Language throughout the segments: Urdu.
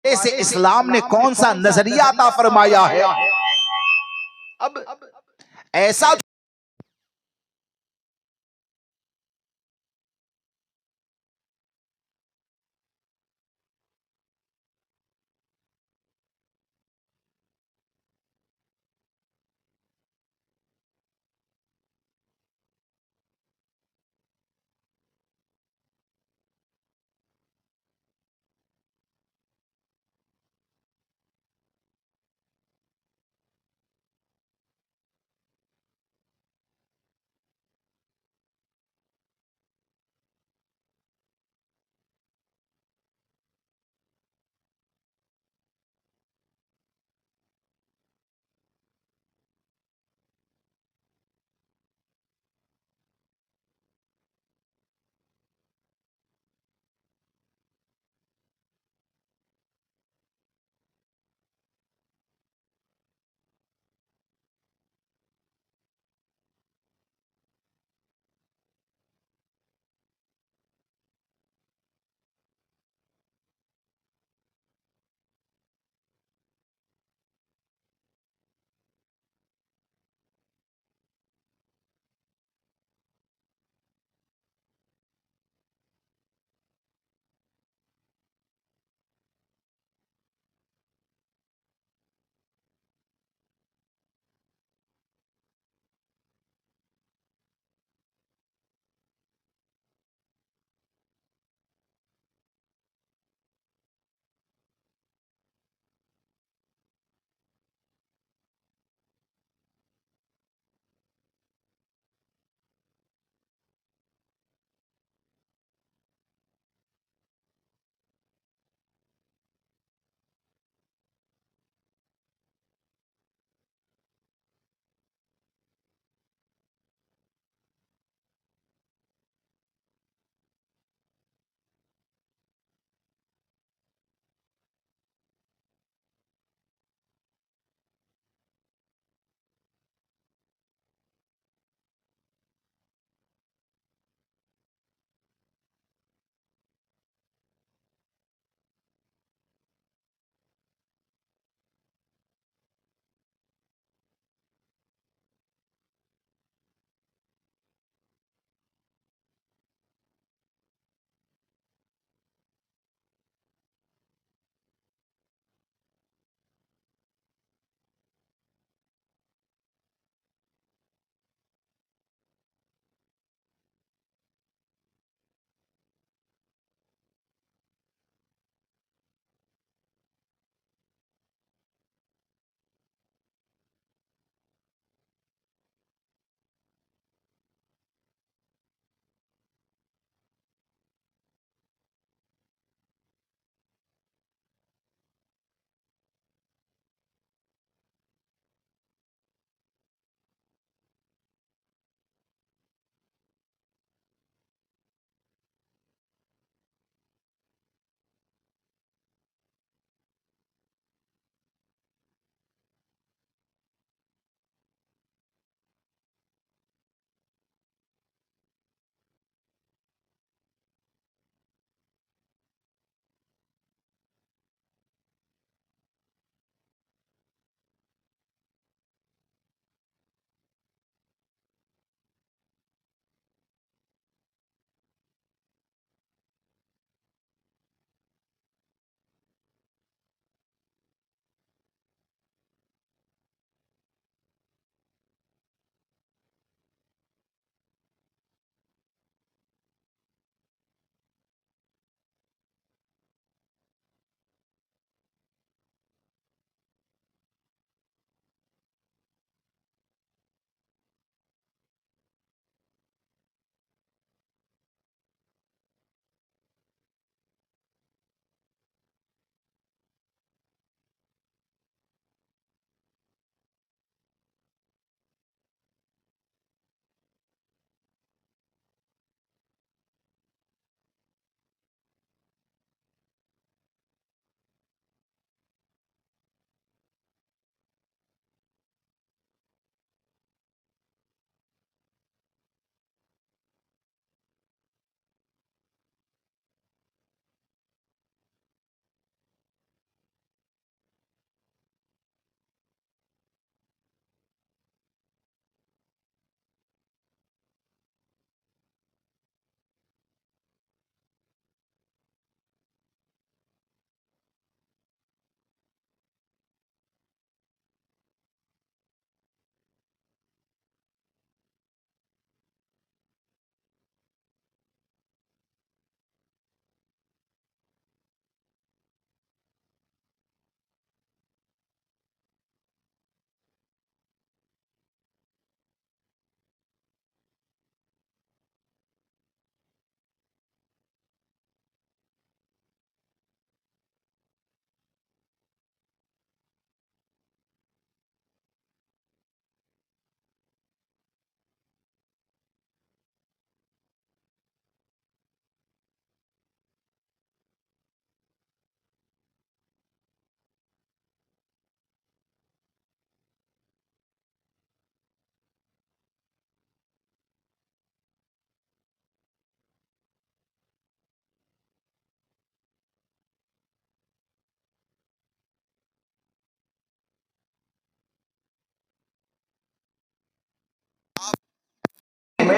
سے اسلام نے کون سا نظریہ عطا فرمایا ہے؟ اب ایسا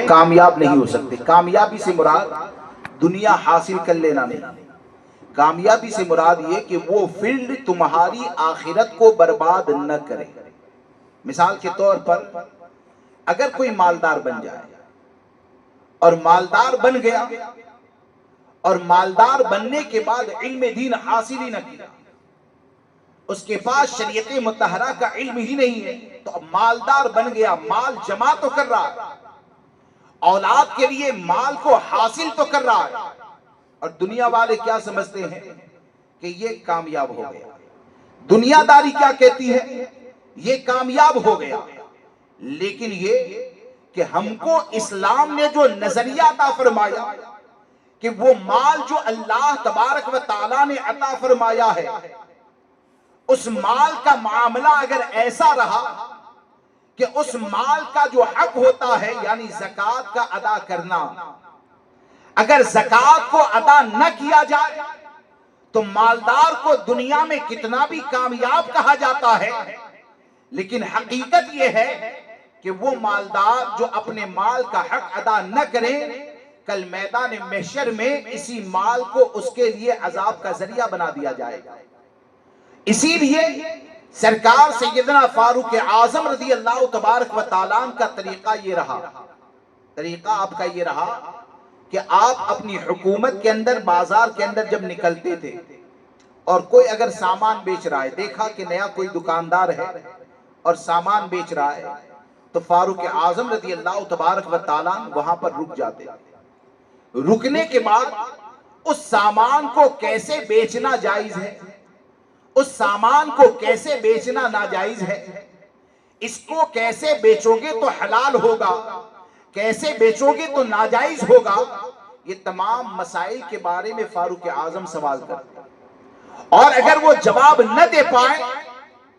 کامیاب نہیں ہو سکتے. کامیابی سے مراد دنیا حاصل کر لینا نہیں. کامیابی سے مراد یہ کہ وہ فیلڈ تمہاری آخرت کو برباد نہ کرے. مثال کے طور پر اگر کوئی مالدار بن جائے اور مالدار بن گیا اور مالدار بننے کے بعد علم دین حاصل ہی نہ کیا, اس کے پاس شریعت مطہرہ کا علم ہی نہیں ہے, تو اب مالدار بن گیا, مال جمع تو کر رہا ہے, اولاد کے لیے مال کو حاصل تو کر رہا ہے, اور دنیا والے کیا سمجھتے ہیں کہ یہ کامیاب ہو گیا. دنیا داری کیا کہتی ہے, یہ کامیاب ہو گیا. لیکن یہ کہ ہم کو اسلام نے جو نظریہ عطا فرمایا کہ وہ مال جو اللہ تبارک و تعالیٰ نے عطا فرمایا ہے, اس مال کا معاملہ اگر ایسا رہا کہ اس مال کا جو حق ہوتا ہے یعنی زکوٰۃ کا ادا کرنا, اگر زکوٰۃ کو ادا نہ کیا جائے تو مالدار کو دنیا میں کتنا بھی کامیاب کہا جاتا ہے, لیکن حقیقت یہ ہے کہ وہ مالدار جو اپنے مال کا حق ادا نہ کریں, کل میدان محشر میں اسی مال کو اس کے لیے عذاب کا ذریعہ بنا دیا جائے گا. اسی لیے سرکار سیدنا فاروق اعظم رضی اللہ تبارک و تعالیٰ کا طریقہ یہ رہا, طریقہ آپ کا یہ رہا کہ آپ اپنی حکومت کے اندر بازار کے اندر جب نکلتے تھے اور کوئی اگر سامان بیچ رہا ہے, دیکھا کہ نیا کوئی دکاندار ہے اور سامان بیچ رہا ہے, تو فاروق اعظم رضی اللہ تبارک و تعالیٰ وہاں پر رک جاتے. رکنے کے بعد اس سامان کو کیسے بیچنا جائز ہے, اس سامان کو کیسے بیچنا ناجائز ہے, اس کو کیسے بیچو گے تو حلال ہوگا, کیسے بیچو گے تو ناجائز ہوگا, یہ تمام مسائل کے بارے میں فاروق اعظم سوال کرتے. اور اگر وہ جواب نہ دے پائے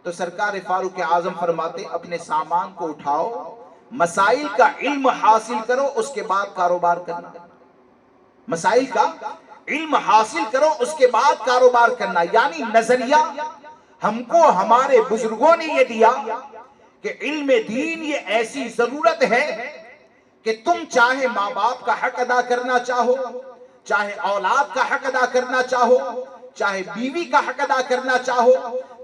تو سرکار فاروق اعظم فرماتے اپنے سامان کو اٹھاؤ, مسائل کا علم حاصل کرو, اس کے بعد کاروبار کرنا. مسائل کا علم حاصل کرو, اس کے بعد کاروبار کرنا. یعنی نظریہ ہم کو ہمارے بزرگوں نے یہ دیا کہ علم دین یہ ایسی ضرورت ہے کہ تم چاہے ماں باپ کا حق ادا کرنا چاہو, چاہے اولاد کا حق ادا کرنا چاہو, چاہے بیوی کا حق ادا کرنا چاہو,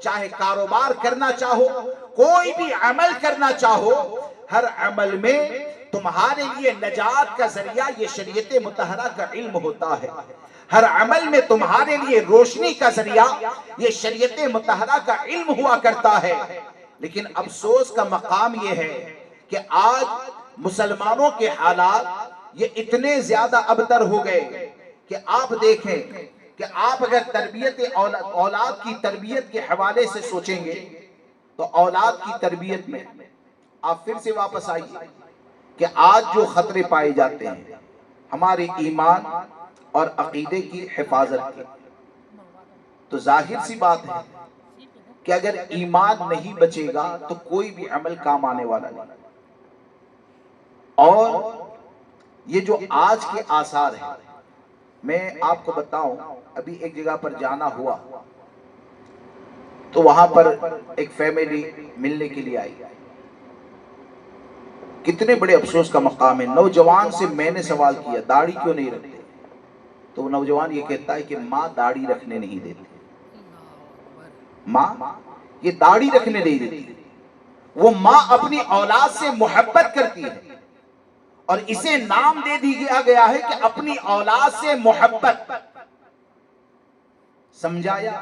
چاہے کاروبار کرنا چاہو, کوئی بھی عمل کرنا چاہو, ہر عمل میں تمہارے لیے نجات کا ذریعہ یہ شریعت مطہرہ کا علم ہوتا ہے. ہر عمل میں تمہارے لیے روشنی کا ذریعہ یہ شریعت مطہرہ کا علم ہوا کرتا ہے. لیکن افسوس کا مقام یہ ہے کہ آج مسلمانوں کے حالات یہ اتنے زیادہ ابتر ہو گئے کہ آپ دیکھیں کہ آپ اگر تربیت اولاد کی تربیت کے حوالے سے سوچیں گے تو اولاد کی تربیت میں آپ پھر سے واپس آئیے کہ آج جو خطرے پائے جاتے ہیں ہمارے ایمان اور عقیدے کی حفاظت کے, تو ظاہر سی بات ہے کہ اگر ایمان نہیں بچے گا تو کوئی بھی عمل کام آنے والا نہیں. اور یہ جو آج کے آثار ہیں, میں آپ کو بتاؤں, ابھی ایک جگہ پر جانا ہوا تو وہاں پر ایک فیملی ملنے کے لیے آئی. کتنے بڑے افسوس کا مقام ہے. نوجوان سے میں نے سوال کیا داڑھی کیوں نہیں رکھتے, تو وہ نوجوان یہ کہتا ہے کہ ماں داڑھی رکھنے نہیں دیتی, ماں یہ داڑھی رکھنے نہیں دیتی. وہ ماں اپنی اولاد سے محبت کرتی ہے اور اسے نام دے دیا گیا ہے کہ اپنی اولاد سے محبت. سمجھایا,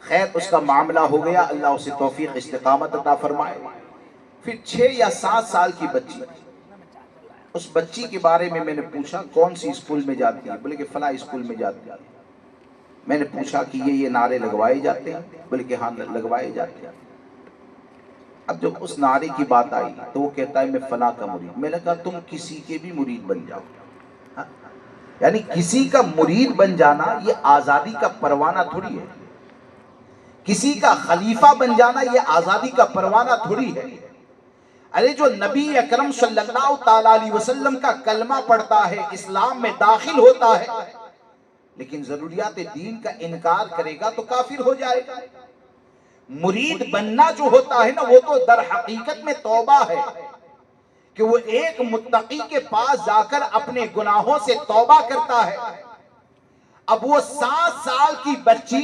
خیر اس کا معاملہ ہو گیا, اللہ اسے توفیق استقامت عطا فرمائے. پھر 6 یا 7 سال کی بچی, اس بچی کے بارے میں نے پوچھا کون سی اسکول میں جاتی ہے, بولے کہ فلاں اسکول میں جاتی ہے. میں نے پوچھا کہ یہ نعرے لگوائے جاتے ہیں, بولے کہ ہاں لگوائے جاتے ہیں. اب جب اس نعرے کی بات آئی تو وہ کہتا ہے میں فلاں کا مرید. میں نے کہا تم کسی کے بھی مرید بن جاؤ, یعنی کسی کا مرید بن جانا یہ آزادی کا پروانہ تھوڑی ہے, کسی کا خلیفہ بن جانا یہ آزادی کا پروانہ تھوڑی ہے. ارے جو نبی اکرم صلی اللہ تعالیٰ علیہ وسلم کا کلمہ پڑھتا ہے, اسلام میں داخل ہوتا ہے, لیکن ضروریات دین کا انکار کرے گا تو کافر ہو جائے گا. مرید بننا جو ہوتا ہے نا وہ تو در حقیقت میں توبہ ہے. کہ وہ ایک متقی کے پاس جا کر اپنے گناہوں سے توبہ کرتا ہے. اب وہ 7 سال کی بچی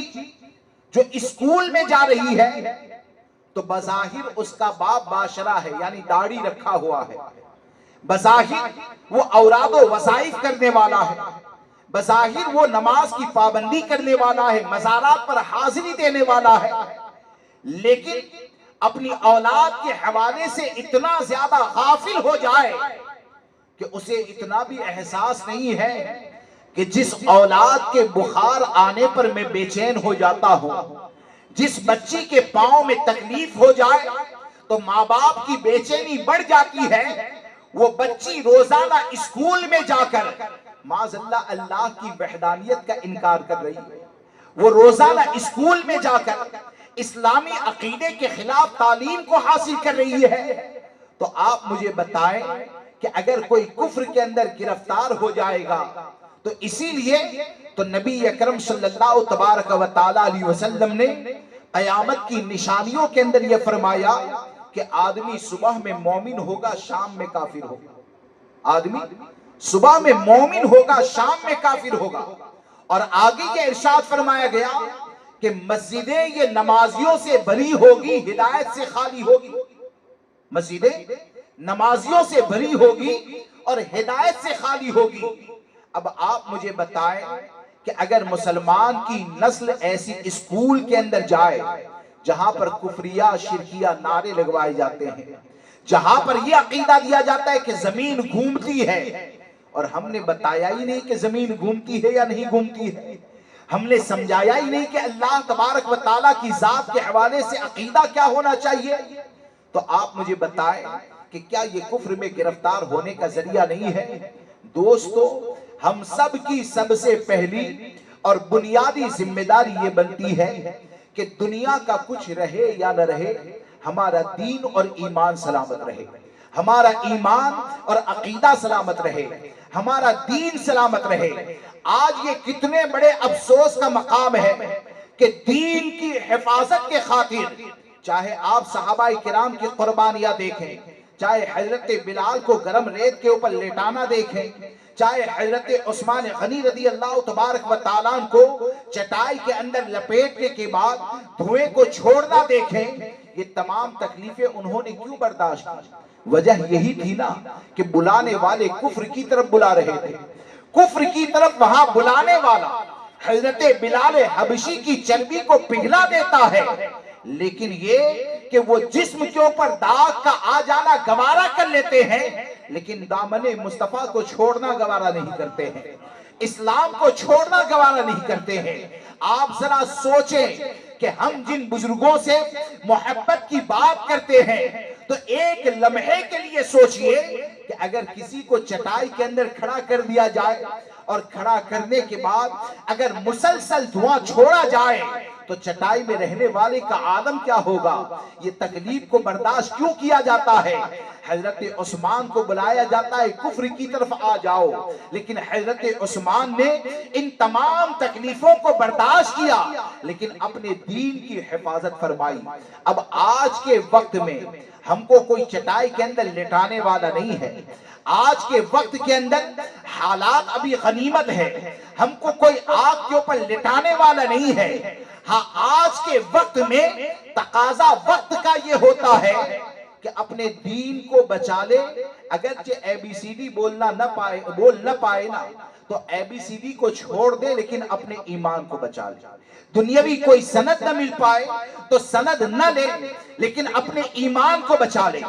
جو اسکول میں جا رہی ہے تو بظاہر اس کا باپ باشرہ ہے، یعنی داڑھی رکھا ہوا ہے، بظاہر وہ اوراد و وظائف کرنے والا ہے، بظاہر وہ نماز کی پابندی کرنے والا ہے، مزارات پر حاضری دینے والا ہے، لیکن اپنی اولاد کے حوالے سے اتنا زیادہ غافل ہو جائے کہ اسے اتنا بھی احساس نہیں ہے کہ جس اولاد کے بخار آنے پر میں بے چین ہو جاتا ہوں، جس بچی کے پاؤں میں تکلیف ہو جائے تو ماں باپ کی بے چینی بڑھ جاتی ہے. وہ بچی روزانہ اسکول میں جا کر معاذ اللہ اللہ کی وحدانیت کا انکار کر رہی ہے. وہ روزانہ اسکول میں جا کر اسلامی عقیدے کے خلاف تعلیم کو حاصل کر رہی ہے. تو آپ مجھے بتائیں کہ اگر کوئی کفر کے اندر گرفتار ہو جائے گا تو اسی لیے تو نبی اکرم صلی اللہ تبارک و تعالی علیہ وسلم نے قیامت کی نشانیوں کے اندر یہ فرمایا کہ آدمی صبح میں مومن ہوگا، شام میں کافر ہوگا. آدمی صبح میں مومن ہوگا، شام میں کافر ہوگا. اور آگے یہ ارشاد فرمایا گیا کہ مسجدیں یہ نمازیوں سے بھری ہوگی، ہدایت سے خالی ہوگی. مسجدیں نمازیوں سے بھری ہوگی اور ہدایت سے خالی ہوگی. اب آپ مجھے بتائیں کہ اگر مسلمان کی نسل ایسی اسکول کے اندر جائے جہاں پر کفریہ شرکیہ نعرے لگوائے جاتے ہیں، جہاں پر یہ عقیدہ دیا جاتا ہے کہ زمین گھومتی ہے، اور ہم نے بتایا ہی نہیں کہ زمین گھومتی ہے یا نہیں گھومتی ہے، ہم نے سمجھایا ہی نہیں کہ اللہ تبارک و تعالیٰ کی ذات کے حوالے سے عقیدہ کیا ہونا چاہیے، تو آپ مجھے بتائیں کہ کیا یہ کفر میں گرفتار ہونے کا ذریعہ نہیں ہے؟ دوستو، ہم سب کی سب سے پہلی اور بنیادی ذمہ داری یہ بنتی ہے کہ دنیا کا کچھ رہے یا نہ رہے، ہمارا دین اور ایمان سلامت رہے، ہمارا ایمان اور عقیدہ سلامت رہے، ہمارا دین سلامت رہے. آج یہ کتنے بڑے افسوس کا مقام ہے کہ دین کی حفاظت کے خاطر چاہے آپ صحابہ کرام کی قربانیاں دیکھیں، چاہے حضرت بلال کو گرم ریت کے اوپر لیٹانا دیکھیں، چاہے حضرت عثمان غنی رضی اللہ تبارک و تعالیٰ کو چٹائی کے اندر لپیٹنے کے بعد دھوئیں کو چھوڑنا دیکھیں، یہ تمام تکلیفیں انہوں نے کیوں برداشت کی؟ وجہ یہی تھی نا کہ بلانے والے کفر کی طرف بلا رہے تھے. کفر کی طرف وہاں بلانے والا حضرت بلال حبشی کی چربی کو پگھلا دیتا ہے، لیکن یہ کہ وہ جسم کے اوپر داغ کا آ جانا گوارا کر لیتے ہیں، لیکن دامن مصطفیٰ کو چھوڑنا گوارا نہیں کرتے ہیں، اسلام کو چھوڑنا گوارا نہیں کرتے ہیں. آپ ذرا سوچیں کہ ہم جن بزرگوں سے محبت کی بات کرتے ہیں تو ایک لمحے کے لیے سوچئے کہ اگر کسی کو چٹائی کے اندر کھڑا کر دیا جائے اور کھڑا کرنے کے بعد اگر مسلسل دھواں چھوڑا جائے تو چٹائی میں رہنے والے کا عالم کیا ہوگا؟ یہ تکلیف کو برداشت کیوں کیا جاتا ہے؟ حضرت عثمان کو بلایا جاتا ہے کفر کی طرف آ جاؤ، لیکن حضرت عثمان نے ان تمام تکلیفوں کو برداشت کیا لیکن اپنے دین کی حفاظت فرمائی. اب آج کے وقت میں ہم کو کوئی چٹائی کے اندر لٹانے والا نہیں ہے، آج کے وقت کے اندر حالات ابھی غنیمت ہے، ہم کو کوئی آگ کے اوپر لٹانے والا نہیں ہے. ہاں، آج کے وقت میں تقاضا وقت کا یہ ہوتا ہے کہ اپنے دین کو بچا لے. اگرچہ اے بی سی ڈی بول نہ پائے نا تو اے بی سی ڈی کو چھوڑ دے لیکن اپنے ایمان کو بچا لے. دنیاوی کوئی سند نہ مل پائے تو سند نہ لے لیکن اپنے ایمان کو بچا لے.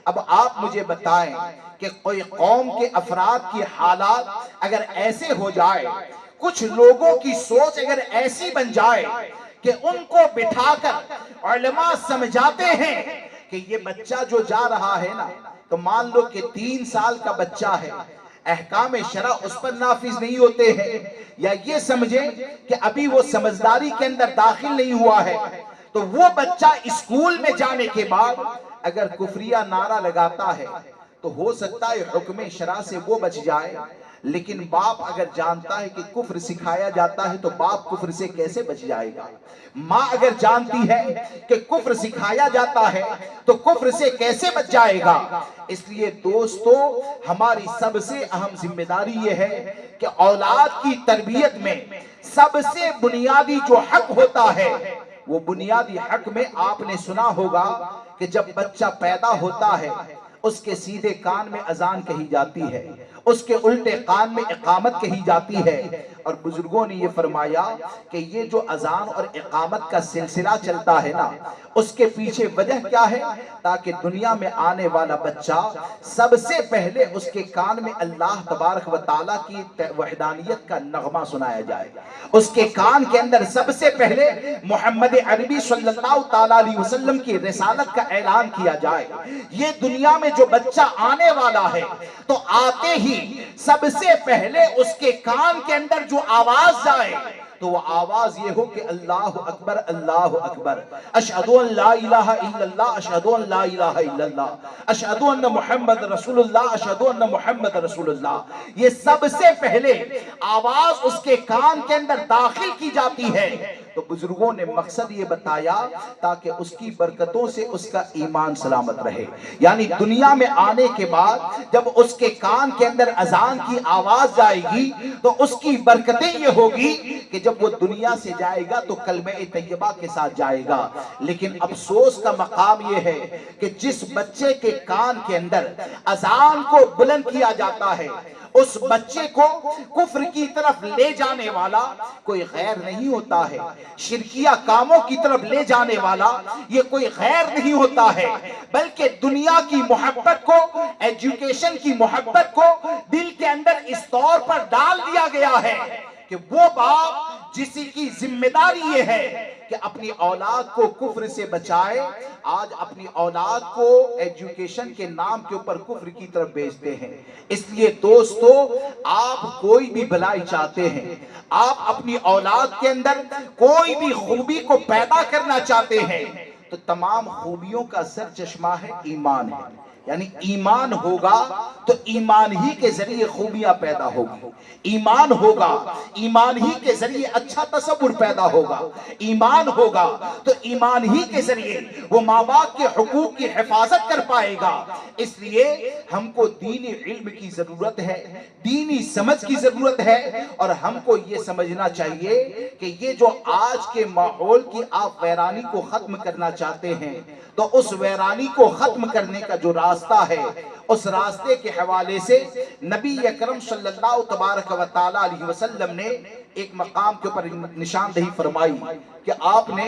اب آپ مجھے بتائیں کہ کوئی قوم کے افراد کی حالات اگر ایسے ہو جائے، کچھ لوگوں کی سوچ اگر ایسی بن جائے کہ ان کو بٹھا کر علماء سمجھاتے ہیں کہ یہ بچہ جو جا رہا ہے نا، تو مان لو کہ 3 سال کا بچہ ہے، احکام شرع اس پر نافذ نہیں ہوتے ہیں، یا یہ سمجھیں کہ ابھی وہ سمجھداری کے اندر داخل نہیں ہوا ہے، تو وہ بچہ اسکول میں جانے کے بعد اگر کفریہ نعرہ لگاتا ہے تو ہو سکتا ہے حکم شرع سے وہ بچ جائے، لیکن باپ اگر جانتا ہے کہ کفر سکھایا جاتا ہے تو باپ کفر سے کیسے بچ جائے گا؟ ماں اگر جانتی ہے کہ کفر سکھایا جاتا ہے تو کفر سے کیسے بچ جائے گا؟ اس لیے دوستو، ہماری سب سے اہم ذمہ داری یہ ہے کہ اولاد کی تربیت میں سب سے بنیادی جو حق ہوتا ہے، وہ بنیادی حق میں آپ نے سنا ہوگا کہ جب بچہ پیدا ہوتا ہے اس کے سیدھے کان میں اذان کہی جاتی ہے، اس کے الٹے کان میں اقامت کہی جاتی ہے، اور بزرگوں نے یہ فرمایا کہ یہ جو اذان اور اقامت کا سلسلہ چلتا ہے نا، اس کے پیچھے وجہ کیا ہے؟ تاکہ دنیا میں آنے والا بچہ سب سے پہلے اس کے کان میں اللہ تبارک و تعالیٰ کی وحدانیت کا نغمہ سنایا جائے، اس کے کان کے اندر سب سے پہلے محمد عربی صلی اللہ تعالیٰ علیہ وسلم کی رسالت کا اعلان کیا جائے۔ یہ دنیا میں جو بچہ آنے والا ہے تو آتے ہی سب سے پہلے اس کے کان کے اندر جو آواز جائے تو وہ آواز یہ ہو کہ اللہ اکبر اللہ اکبر، اشہد ان لا الہ الا اللہ، اشہد ان لا الہ الا اللہ، اشہد ان محمد رسول اللہ، اشہد ان محمد رسول اللہ۔ یہ سب سے پہلے آواز اس کے کان کے اندر داخل کی جاتی ہے۔ تو بزرگوں نے مقصد یہ بتایا تاکہ اس کی برکتوں سے اس کا ایمان سلامت رہے، یعنی دنیا میں آنے کے بعد جب اس کے کان کے اندر اذان کی آواز جائے گی تو اس کی برکتیں یہ ہوگی کہ جب وہ دنیا سے جائے گا تو کلمہ طیبہ کے ساتھ جائے گا۔ لیکن افسوس کا مقام یہ ہے کہ جس بچے کے کان کے اندر اذان کو بلند کیا جاتا ہے، اس بچے کو کفر کی طرف لے جانے والا کوئی غیر نہیں ہوتا ہے، شرکیہ کاموں کی طرف لے جانے والا یہ کوئی غیر نہیں ہوتا ہے، بلکہ دنیا کی محبت کو، ایجوکیشن کی محبت کو دل کے اندر اس طور پر ڈال دیا گیا ہے کہ وہ باپ جس کی ذمہ داری یہ ہے کہ اپنی اولاد کو کفر سے بچائے، آج اپنی اولاد کو ایجوکیشن کے نام کے اوپر کفر کی طرف بھیجتے ہیں۔ اس لیے دوستو، آپ کوئی بھی بھلائی چاہتے ہیں، آپ اپنی اولاد کے اندر کوئی بھی خوبی کو پیدا کرنا چاہتے ہیں تو تمام خوبیوں کا سر چشمہ ہے ایمان ہے، یعنی ایمان ہوگا تو ایمان ہی کے ذریعے خوبیاں پیدا ہوگی، ایمان ہوگا ایمان ہی کے ذریعے اچھا تصور پیدا ہوگا، ایمان ہوگا تو ایمان ہی کے ذریعے وہ ماں باپ کے حقوق کی حفاظت کر پائے گا۔ اس لیے ہم کو دینی علم کی ضرورت ہے، دینی سمجھ کی ضرورت ہے، اور ہم کو یہ سمجھنا چاہیے کہ یہ جو آج کے ماحول کی آپ ویرانی کو ختم کرنا چاہتے ہیں تو اس ویرانی کو ختم کرنے کا جو راستہ ہے، اس راستے کے حوالے سے نبی اکرم صلی اللہ تبارک و تعالی علیہ وسلم نے ایک مقام کے اوپر نشاندہی فرمائی کہ آپ نے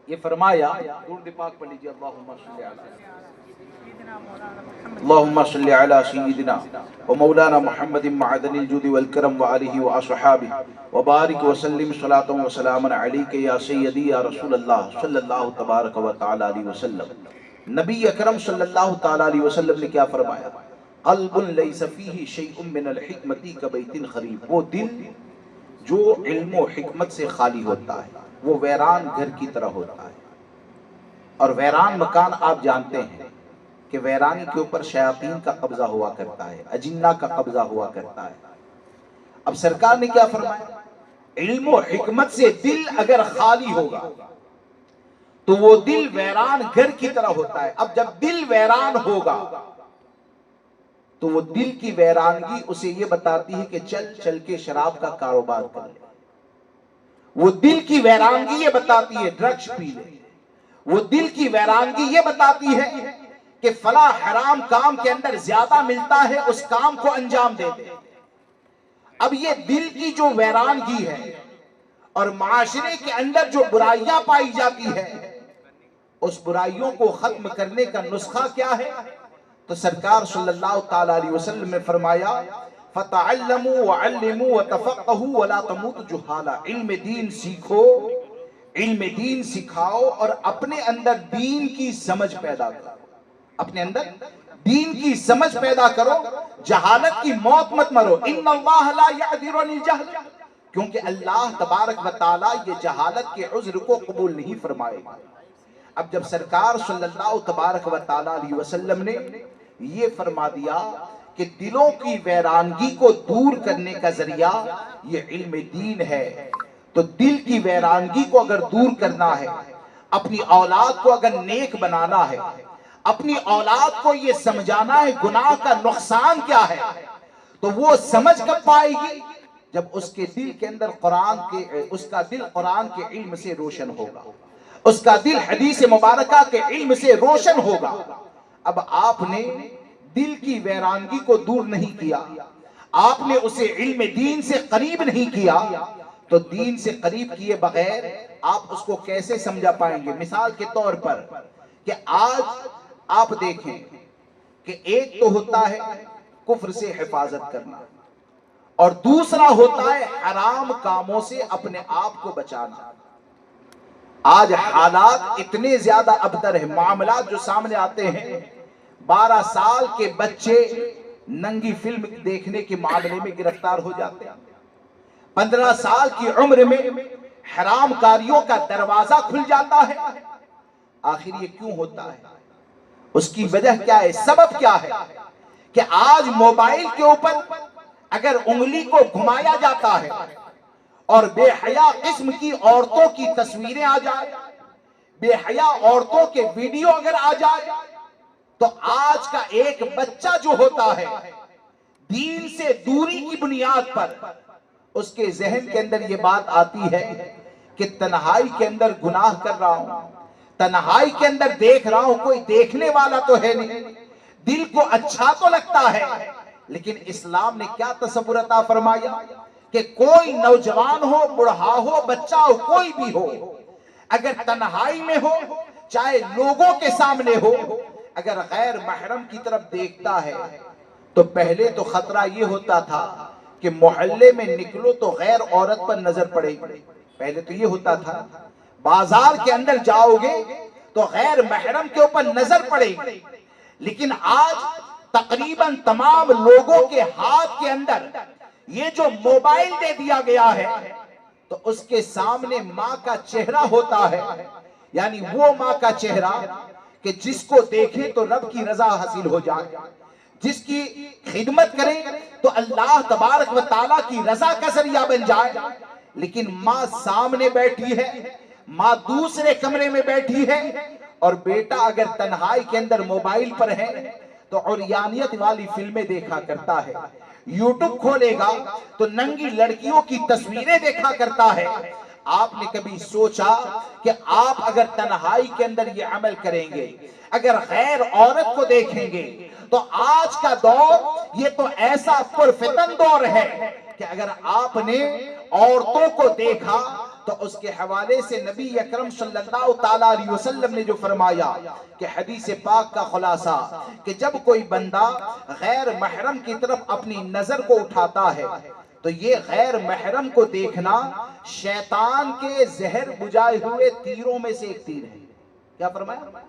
یہ فرمایا، درود پاک پڑھ لیجئے، اللہم صلی علی سیدنا و مولانا محمد معدن الجود والکرم وآلہ وآصحابہ وبارک وسلم صلاة و سلام علیک یا سیدی یا رسول اللہ صلی اللہ تبارک و تعالی علیہ وسلم۔ نبی اکرم صلی اللہ تعالی علیہ وسلم نے کیا فرمایا؟ قلب لیس فیہ شیء من الحکمت کبیت خریب، وہ دل جو علم و حکمت سے خالی ہوتا ہے وہ ویران گھر کی طرح ہوتا ہے، اور ویران مکان آپ جانتے ہیں کہ ویرانی کے اوپر شیاطین کا قبضہ ہوا کرتا ہے، اجنہ کا قبضہ ہوا کرتا ہے۔ اب سرکار نے کیا فرمایا؟ علم و حکمت سے دل اگر خالی ہوگا تو وہ دل ویران گھر کی طرح ہوتا ہے۔ اب جب دل ویران ہوگا تو وہ دل کی ویرانگی اسے یہ بتاتی ہے کہ چل چل کے شراب کا کاروبار کر لے، وہ دل کی ویرانگی یہ بتاتی ہے ڈرگس پی لے، وہ دل کی ویرانگی یہ بتاتی ہے کہ فلاں حرام کام کے اندر زیادہ ملتا ہے، اس کام کو انجام دے دے۔ اب یہ دل کی جو ویرانگی ہے اور معاشرے کے اندر جو برائیاں پائی جاتی ہے، اس برائیوں کو ختم کرنے کا نسخہ کیا ہے؟ تو سرکار صلی اللہ تعالی علیہ وسلم نے فرمایا فَتَعَلَّمُوا وَعَلِّمُوا وَتَفَقَّهُوا وَلَا تَمُوتُ جُهَالًا، علم دین سیکھو، علم دین سکھاؤ اور اپنے اندر دین کی سمجھ پیدا کرو، اپنے اندر دین کی سمجھ پیدا کرو، جہالت کی موت مت مرو۔ ان اللہ لا یعذر عن الجہل، کیونکہ اللہ تبارک و تعالی یہ جہالت کے عذر کو قبول نہیں فرمائے گا۔ اب جب سرکار صلی اللہ تبارک و تعالی علیہ وسلم نے یہ فرما دیا کہ دلوں کی ویرانگی کو دور کرنے کا ذریعہ یہ علم دین ہے. تو دل کی ویرانگی کو اگر دور کرنا ہے، اپنی اولاد کو اگر نیک بنانا ہے، اپنی اولاد کو یہ سمجھانا ہے گناہ کا نقصان کیا ہے، تو وہ سمجھ کب پائے گی؟ جب اس کے دل کے اندر اس کا دل قرآن کے علم سے روشن ہوگا، اس کا دل حدیث مبارکہ کے علم سے روشن ہوگا. اب آپ نے دل کی ویرانگی کو دور نہیں کیا، آپ نے اسے علم دین سے قریب نہیں کیا، تو دین سے قریب کیے بغیر آپ اس کو کیسے سمجھا پائیں گے؟ مثال کے طور پر کہ آج آپ دیکھیں کہ ایک تو ہوتا ہے کفر سے حفاظت کرنا، اور دوسرا ہوتا ہے حرام کاموں سے اپنے آپ کو بچانا. آج حالات اتنے زیادہ ابتر ہیں، معاملات جو سامنے آتے ہیں، 12 سال کے بچے ننگی فلم دیکھنے کے معاملے میں گرفتار ہو جاتے ہیں. 15 سال کی عمر میں حرام کاریوں کا دروازہ کھل جاتا ہے. آخر یہ کیوں ہوتا ہے؟ اس کی وجہ کیا ہے؟ سبب کیا ہے؟ کہ آج موبائل کے اوپر اگر انگلی کو گھمایا جاتا ہے اور بے حیا قسم کی عورتوں کی تصویریں آ جائے، بے حیا عورتوں کے ویڈیو اگر آ جائے، تو آج کا ایک بچہ جو ہوتا ہے دین سے دوری کی بنیاد پر اس کے ذہن کے اندر یہ بات آتی ہے کہ تنہائی کے اندر گناہ کر رہا ہوں، تنہائی کے اندر دیکھ رہا ہوں، کوئی دیکھنے والا تو ہے نہیں، دل کو اچھا تو لگتا ہے. لیکن اسلام نے کیا تصور عطا فرمایا کہ کوئی نوجوان ہو، بڑھا ہو، بچہ ہو، کوئی بھی ہو، اگر تنہائی میں ہو، چاہے لوگوں کے سامنے ہو، اگر غیر محرم کی طرف دیکھتا ہے تو پہلے تو خطرہ یہ ہوتا تھا کہ محلے میں نکلو تو غیر عورت پر نظر پڑے گی. پہلے تو یہ ہوتا تھا بازار کے اندر جاؤ گے تو غیر محرم کے اوپر نظر پڑے گی. لیکن آج تقریباً تمام لوگوں کے ہاتھ کے اندر یہ جو موبائل دے دیا گیا ہے تو اس کے سامنے ماں کا چہرہ ہوتا ہے، یعنی وہ ماں کا چہرہ کہ جس کو دیکھے تو رب کی رضا حاصل ہو جائے، جس کی خدمت کرے تو اللہ تبارک و تعالیٰ کی رضا کا ذریعہ بن جائے. لیکن ماں سامنے بیٹھی ہے، ماں دوسرے کمرے میں بیٹھی ہے، اور بیٹا اگر تنہائی کے اندر موبائل پر ہے تو عریانیت والی فلمیں دیکھا کرتا ہے، یوٹیوب کھولے گا تو ننگی لڑکیوں کی تصویریں دیکھا کرتا ہے. آپ نے کبھی سوچا کہ آپ اگر تنہائی کے اندر یہ عمل کریں گے، اگر غیر عورت کو دیکھیں گے، تو آج کا دور یہ تو ایسا پرفتن دور ہے کہ اگر آپ نے عورتوں کو دیکھا تو اس کے حوالے سے نبی اکرم صلی اللہ تعالیٰ علیہ وسلم نے جو فرمایا کہ حدیث پاک کا خلاصہ کہ جب کوئی بندہ غیر محرم کی طرف اپنی نظر کو اٹھاتا ہے تو یہ غیر محرم کو دیکھنا شیطان کے زہر بجائے ہوئے تیروں میں سے ایک تیر ہے. کیا فرمایا؟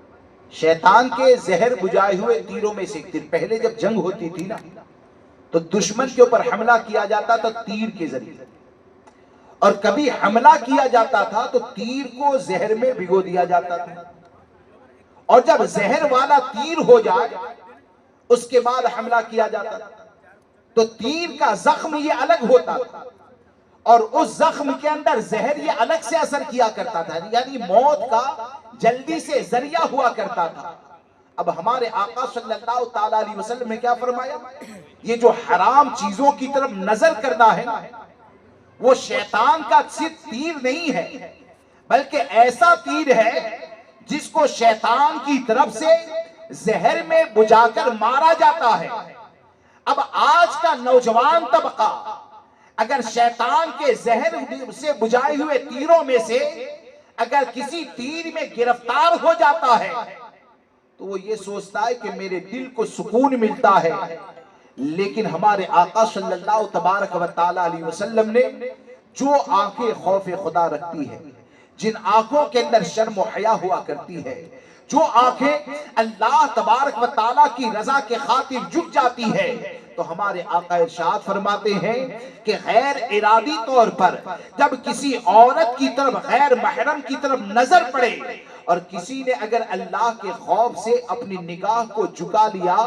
شیطان کے زہر بجائے ہوئے تیروں میں سے ایک تیر. پہلے جب جنگ ہوتی تھی نا تو دشمن کے اوپر حملہ کیا جاتا تھا تیر کے ذریعے، اور کبھی حملہ کیا جاتا تھا تو تیر کو زہر میں بھگو دیا جاتا تھا، اور جب زہر والا تیر ہو جائے اس کے بعد حملہ کیا جاتا تھا تو تیر کا زخم یہ الگ ہوتا تھا، اور اس زخم کے اندر زہر یہ الگ سے اثر کیا کرتا تھا، یعنی موت کا جلدی سے ذریعہ ہوا کرتا تھا. اب ہمارے آقا صلی اللہ تعالیٰ علیہ وسلم نے کیا فرمایا؟ یہ جو حرام چیزوں کی طرف نظر کرنا ہے وہ شیطان کا صرف تیر نہیں ہے، بلکہ ایسا تیر ہے جس کو شیطان کی طرف سے زہر میں بجھا کر مارا جاتا ہے. اب آج کا نوجوان طبقہ اگر شیطان کے زہر سے بجھائے ہوئے تیروں میں سے اگر کسی تیر میں گرفتار ہو جاتا ہے تو وہ یہ سوچتا ہے کہ میرے دل کو سکون ملتا ہے. لیکن ہمارے آقا صلی اللہ تبارک و تعالیٰ علیہ وسلم نے جو آنکھیں خوف خدا رکھتی ہے، جن آنکھوں کے اندر شرم و حیا ہوا کرتی ہے، جو آنکھیں اللہ تبارک و تعالیٰ کی رضا کے خاطر جھک جاتی ہے، تو ہمارے آقا ارشاد فرماتے ہیں کہ غیر ارادی طور پر جب کسی عورت کی طرف غیر محرم کی طرف نظر پڑے اور کسی نے اگر اللہ کے خوف سے اپنی نگاہ کو جھکا لیا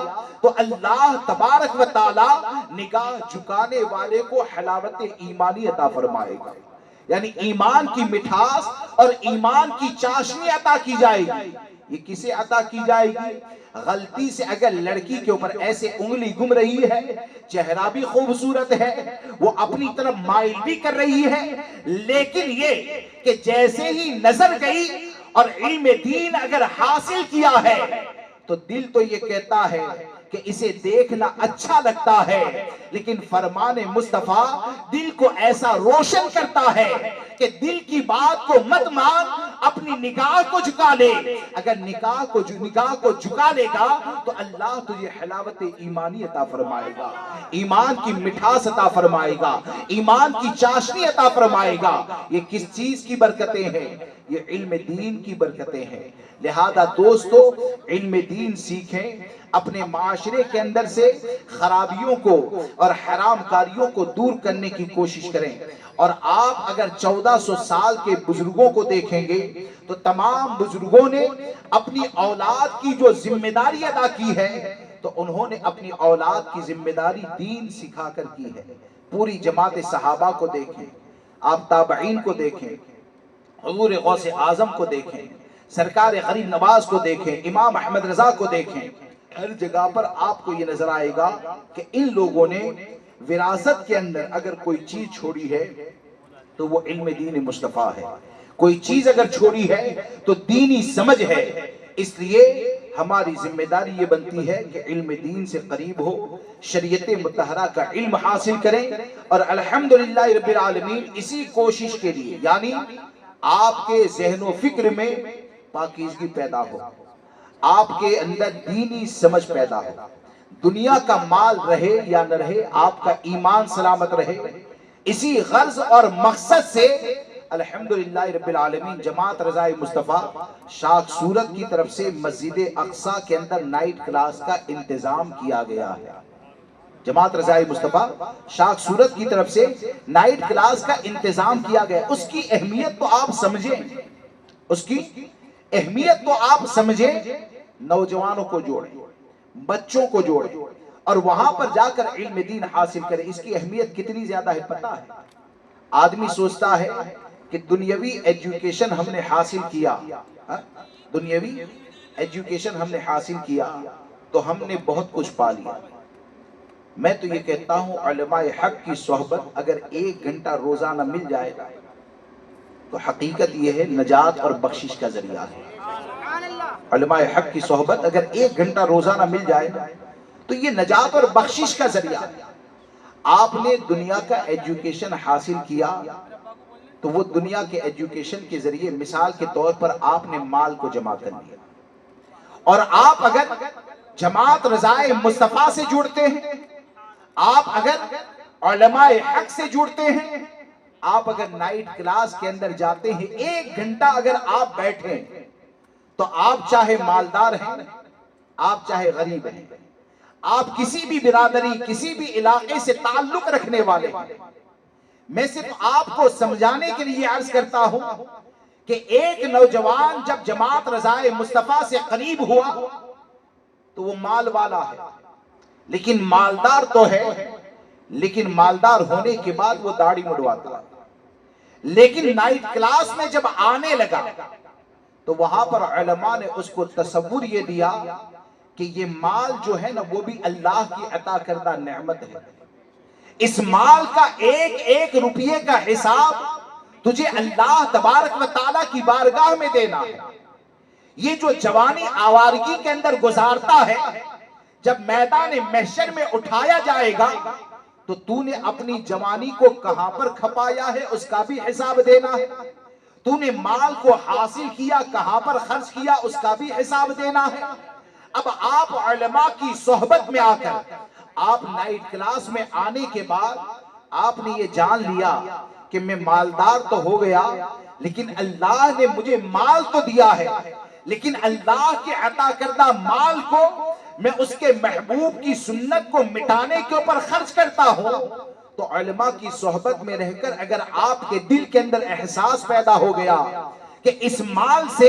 تو اللہ تبارک و تعالی نگاہ جھکانے والے کو حلاوت ایمانی عطا فرمائے گا، یعنی ایمان کی مٹھاس اور ایمان کی چاشنی عطا کی جائے گی۔ یہ کسے عطا کی جائے گی؟ غلطی سے اگر لڑکی کے اوپر ایسے انگلی گم رہی ہے، چہرہ بھی خوبصورت ہے، وہ اپنی طرف مائل بھی کر رہی ہے، لیکن یہ کہ جیسے ہی نظر گئی اور علم دین اگر حاصل کیا ہے تو دل تو یہ کہتا ہے کہ اسے دیکھنا اچھا لگتا ہے، لیکن فرمان مصطفیٰ دل کو ایسا روشن کرتا ہے کہ دل کی بات کو مت مان، اپنی نگاہ کو جھکا لے۔ اگر نگاہ کو جھکا لے گا تو اللہ تجھے حلاوت ایمانی عطا فرمائے گا، ایمان کی مٹھاس عطا فرمائے گا، ایمان کی چاشنی عطا فرمائے گا۔ یہ کس چیز کی برکتیں ہیں؟ یہ علم دین کی برکتیں ہیں۔ لہذا دوستو، علم دین سیکھیں، اپنے معاشرے کے اندر سے خرابیوں کو اور حرام کاریوں کو دور کرنے کی کوشش کریں۔ اور آپ اگر 1400 سال کے بزرگوں کو دیکھیں گے تو تمام بزرگوں نے اپنی اولاد کی جو ذمہ داری ادا کی ہے تو انہوں نے اپنی اولاد کی ذمہ داری دین سکھا کر کی ہے۔ پوری جماعت صحابہ کو دیکھیں، آپ تابعین کو دیکھیں، حضور غوث اعظم کو دیکھیں، سرکار غریب نواز کو دیکھیں، امام احمد رضا کو دیکھیں، ہر جگہ پر آپ کو یہ نظر آئے گا کہ ان لوگوں نے وراثت کے اندر اگر کوئی چیز چھوڑی ہے تو وہ علم دین مصطفیٰ ہے، کوئی چیز اگر چھوڑی ہے تو دینی سمجھ ہے۔ اس لیے ہماری ذمہ داری یہ بنتی ہے کہ علم دین سے قریب ہو، شریعت مطہرہ کا علم حاصل کریں، اور الحمدللہ رب العالمین اسی کوشش کے لیے، یعنی آپ کے ذہن و فکر میں پاکیزگی پیدا ہو، آپ کے اندر دینی سمجھ پیدا ہو، دنیا کا مال رہے یا نہ رہے، آپ کا ایمان سلامت رہے، اسی غرض اور مقصد سے الحمدللہ رب العالمین جماعت رضائے مصطفیٰ شاخ صورت کی طرف سے مسجد اقصیٰ کے اندر نائٹ کلاس کا انتظام کیا گیا ہے۔ جماعت رضائے مصطفیٰ شاخ صورت کی طرف سے نائٹ کلاس کا انتظام کیا گیا۔ اس کی اہمیت تو آپ سمجھیں، اس کی اہمیت تو آپ سمجھیں، نوجوانوں کو جوڑیں، بچوں کو جوڑیں اور وہاں پر جا کر علم دین حاصل کریں۔ اس کی اہمیت کتنی زیادہ ہے پتہ ہے؟ آدمی سوچتا ہے کہ دنیاوی ایجوکیشن ہم نے حاصل کیا، دنیاوی ایجوکیشن ہم نے حاصل کیا تو ہم نے بہت کچھ پا لیا۔ میں تو یہ کہتا ہوں علماء حق کی صحبت اگر 1 گھنٹہ روزانہ مل جائے تو حقیقت یہ ہے نجات اور بخشش کا ذریعہ ہے۔ علماء حق کی صحبت اگر 1 گھنٹہ روزانہ مل جائے تو یہ نجات اور بخشش کا ذریعہ ہے۔ آپ نے دنیا کا ایجوکیشن حاصل کیا تو وہ دنیا کے ایجوکیشن کے ذریعے مثال کے طور پر آپ نے مال کو جمع کر لیا، اور آپ اگر جماعت رضائے مصطفیٰ سے جڑتے ہیں، آپ اگر علماء حق سے جڑتے ہیں، آپ اگر نائٹ کلاس کے اندر جاتے ہیں، 1 گھنٹہ اگر آپ بیٹھیں تو آپ چاہے مالدار ہیں، آپ چاہے غریب ہیں، آپ کسی بھی برادری، کسی بھی علاقے سے تعلق رکھنے والے ہیں، میں صرف آپ کو سمجھانے کے لیے عرض کرتا ہوں کہ ایک نوجوان جب جماعت رضائے مصطفیٰ سے قریب ہوا تو وہ مال والا ہے، لیکن مالدار تو ہے، لیکن مالدار ہونے کے بعد وہ داڑھی مڈواتا ہے۔ لیکن نائٹ کلاس میں جب آنے لگا تو وہاں پر علماء نے اس کو تصور یہ دیا کہ یہ مال جو ہے نا وہ بھی اللہ کی عطا کردہ نعمت ہے، اس مال کا 1 روپیے کا حساب تجھے اللہ تبارک و تعالیٰ کی بارگاہ میں دینا ہے۔ یہ جو جوانی آوارگی کے اندر گزارتا ہے، جب میدان محشر میں اٹھایا جائے گا تو تو نے اپنی جوانی کو کہاں پر کھپایا ہے اس کا بھی حساب دینا ہے، تو نے مال کو حاصل کیا کہاں پر خرچ کیا اس کا بھی حساب دینا ہے۔ اب آپ علماء کی صحبت میں آ کر، آپ نائٹ کلاس میں آنے کے بعد آپ نے یہ جان لیا کہ میں مالدار تو ہو گیا، لیکن اللہ نے مجھے مال تو دیا ہے، لیکن اللہ کے عطا کردہ مال کو میں اس کے محبوب کی سنت کو مٹانے کے اوپر خرچ کرتا ہوں۔ تو علماء کی صحبت میں رہ کر اگر آپ کے دل کے اندر احساس پیدا ہو گیا کہ اس مال سے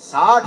60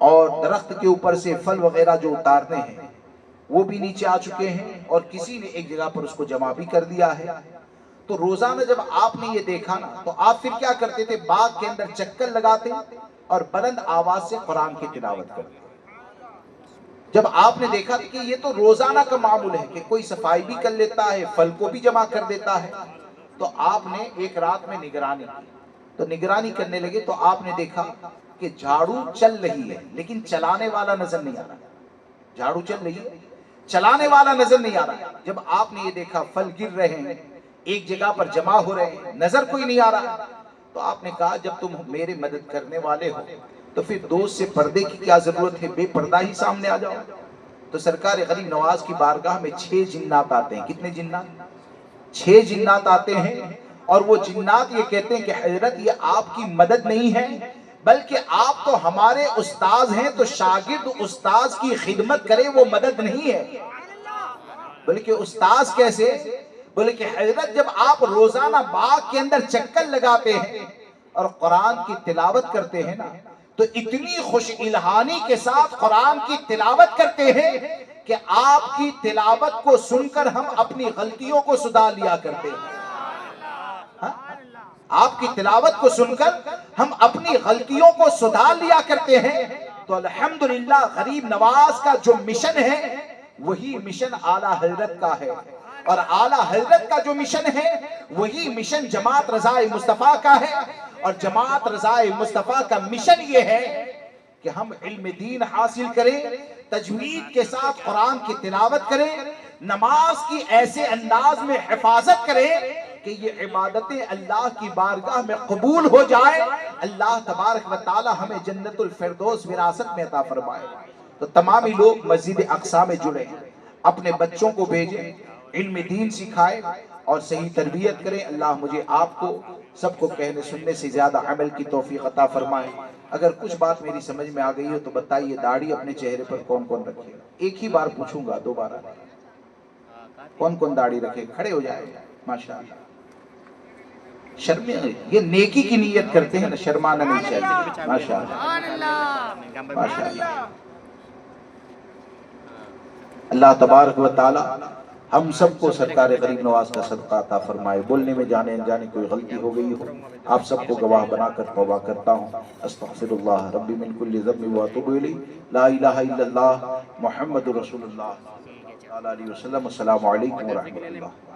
اور درخت کے اوپر سے پھل وغیرہ جو اتارنے ہیں وہ بھی نیچے آ چکے ہیں، اور کسی نے ایک جگہ پر اس کو جمع بھی کر دیا ہے۔ تو روزانہ جب آپ نے یہ دیکھا نا تو آپ پھر کیا کرتے تھے؟ باغ کے اندر چکر لگاتے اور بلند آواز سے قرآن کی تلاوت کرتے۔ جب آپ نے دیکھا کہ یہ تو روزانہ کا معمول ہے کہ کوئی صفائی بھی کر لیتا ہے، پھل کو بھی جمع کر دیتا ہے، تو آپ نے ایک رات میں نگرانی کی۔ تو نگرانی کرنے لگے تو آپ نے دیکھا کہ جھاڑو چل رہی ہے لیکن چلانے والا نظر نہیں آ رہا۔ جھاڑو چل رہی ہے، چلانے والا نظر نہیں آ رہا۔ جب آپ نے یہ دیکھا پھل گر رہے ہیں، ایک جگہ پر جمع ہو رہے ہیں، نظر کوئی نہیں آ رہا، تو آپ نے کہا جب تم میرے مدد کرنے والے ہو تو پھر دوست سے پردے کی کیا ضرورت ہے؟ بے پردہ ہی سامنے آ جاؤ۔ تو سرکار غریب نواز کی بارگاہ میں 6 جنات آتے ہیں۔ کتنے جنات؟ 6 جنات آتے ہیں، اور وہ جنات یہ کہتے ہیں کہ حضرت یہ آپ کی مدد نہیں ہے بلکہ آپ تو ہمارے استاذ ہیں، تو شاگرد استاذ کی خدمت کرے وہ مدد نہیں ہے۔ بلکہ استاذ کیسے؟ بولے کہ حضرت جب آپ روزانہ باغ کے اندر چکر لگاتے ہیں اور قرآن کی تلاوت کرتے ہیں نا، تو اتنی خوش الہانی کے ساتھ قرآن کی تلاوت کرتے ہیں کہ آپ کی تلاوت کو سن کر ہم اپنی غلطیوں کو سدھار لیا کرتے ہیں۔ آپ کی تلاوت کو سن کر ہم اپنی غلطیوں کو سدھار لیا کرتے ہیں۔ تو الحمدللہ غریب نواز کا جو مشن ہے وہی مشن اعلیٰ حضرت کا ہے، اور اعلیٰ حضرت کا جو مشن ہے وہی مشن جماعت رضائے مصطفیٰ کا ہے، اور جماعت رضائے مصطفیٰ کا مشن یہ ہے کہ ہم علم دین حاصل کریں، تجوید کے ساتھ قرآن کی تلاوت کریں، نماز کی ایسے انداز میں حفاظت کریں کہ یہ عبادتیں اللہ کی بارگاہ میں قبول ہو جائے، اللہ تبارک و تعالی ہمیں جنت الفردوس وراثت میں عطا فرمائے۔ تو تمامی لوگ مسجد اقصی میں جڑے ہیں، اپنے بچوں کو بھیجیں، علم دین سکھائے اور صحیح تربیت کریں۔ اللہ مجھے آپ کو سب کو کہنے سننے سے زیادہ عمل کی توفیق عطا فرمائے۔ اگر کچھ بات میری سمجھ میں آ گئی ہو تو بتائیے، داڑھی اپنے چہرے پر کون کون رکھے گا؟ ایک ہی بار پوچھوں گا، دوبارہ کون کون داڑھی رکھے؟ کھڑے ہو جائے۔ ماشاءاللہ، شرم یہ نیکی کی نیت کرتے ہیں نا، شرمانا نہیں چاہیے۔ ماشاءاللہ ماشاءاللہ۔ اللہ تبارک و تعالی ہم سب کو سرکار غریب نواز کا صدقہ عطا فرمائے۔ بولنے میں جانے انجانے کوئی غلطی ہو گئی ہو آپ سب کو گواہ بنا کر توبہ کرتا ہوں۔ استغفر اللہ ربی من کل ذنب واتوب الیہ، لا الہ الا اللہ محمد رسول اللہ صلی اللہ علیہ وسلم۔ السلام علیکم ورحمۃ اللہ۔